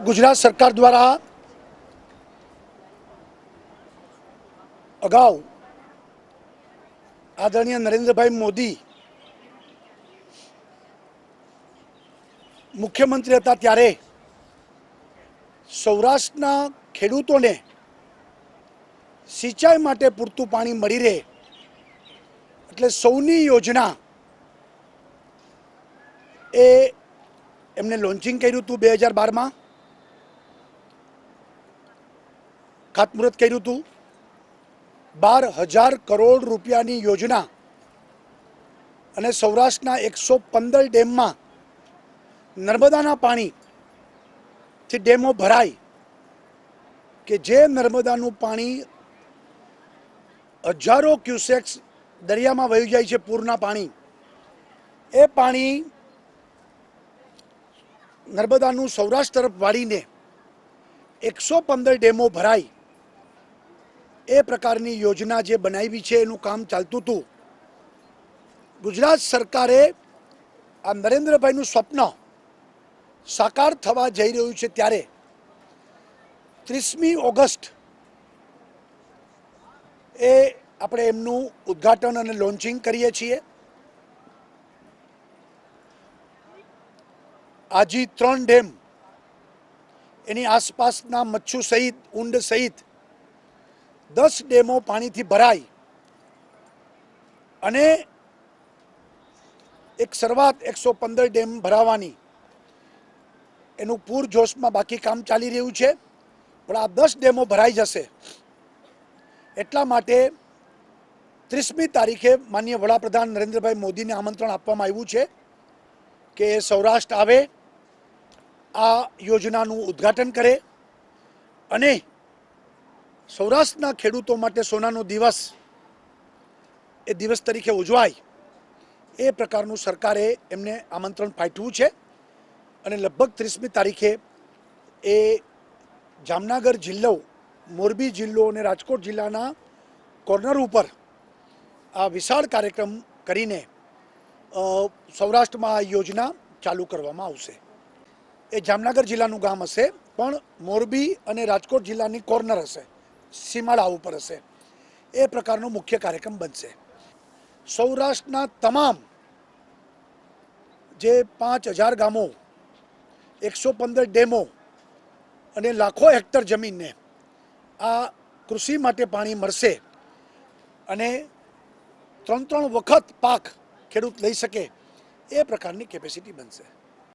ગુજરાત સરકાર દ્વારા અગાઉ આદરણીય નરેન્દ્રભાઈ મોદી મુખ્યમંત્રી હતા ત્યારે સૌરાષ્ટ્રના ખેડૂતોને સિંચાઈ માટે પૂરતું પાણી મળી રહે એટલે સૌની યોજના એ એમને લોન્ચિંગ કર્યું હતું 2012માં, ખાતમુહૂર્ત કર્યું હતું। 12,000 કરોડ રૂપિયાની યોજના અને સૌરાષ્ટ્રના 115 ડેમમાં નર્મદાના પાણીથી ડેમો ભરાય કે જે નર્મદાનું પાણી હજારો ક્યુસેક્સ દરિયામાં વહી જાય છે, પૂરના પાણી, એ પાણી નર્મદાનું સૌરાષ્ટ્ર તરફ વાળીને 115 ડેમો ભરાય એ પ્રકારની યોજના જે બનાવી છે એનું કામ ચાલતું હતું। ગુજરાત સરકારે આ નરેન્દ્રભાઈનું સ્વપ્ન સાકાર થવા જઈ રહ્યું છે ત્યારે 30મી ઓગસ્ટ એ આપણે એમનું ઉદ્ઘાટન અને લોન્ચિંગ કરીએ છીએ। આજી 3 ડેમ એની આસપાસના મચ્છુ સહિત, ઊંડ સહિત 10 ડેમો પાણીથી ભરાય અને એક શરૂઆત 115 ડેમ ભરાવાની એનું પૂરજોશમાં બાકી કામ ચાલી રહ્યું છે, પણ આ 10 ડેમો ભરાઈ જશે એટલા માટે 30મી તારીખે માનનીય વડાપ્રધાન નરેન્દ્રભાઈ મોદીને આમંત્રણ આપવામાં આવ્યું છે કે સૌરાષ્ટ્ર આવે, આ યોજનાનું ઉદ્ઘાટન કરે અને સૌરાષ્ટ્રના ખેડૂતો માટે સોનાનો દિવસ એ દિવસ તરીકે ઉજવાય એ પ્રકારનું સરકારે એમને આમંત્રણ પાઠવ્યું છે અને લગભગ 30મી તારીખે એ જામનગર જિલ્લો, મોરબી જિલ્લો અને રાજકોટ જિલ્લાના કોર્નર ઉપર આ વિશાળ કાર્યક્રમ કરીને સૌરાષ્ટ્રમાં આ યોજના ચાલુ કરવામાં આવશે। એ જામનગર જિલ્લાનું ગામ હશે પણ મોરબી અને રાજકોટ જિલ્લાની કોર્નર હશે, સીમાડા ઉપર હશે, એ પ્રકારનો મુખ્ય કાર્યક્રમ બનશે। સૌરાષ્ટ્રના તમામ જે 5,000 ગામો, 115 ડેમો અને લાખો હેક્ટર જમીનને આ કૃષિ માટે પાણી મળશે અને 3 વખત પાક ખેડૂત લઈ શકે એ પ્રકારની કેપેસિટી બનશે।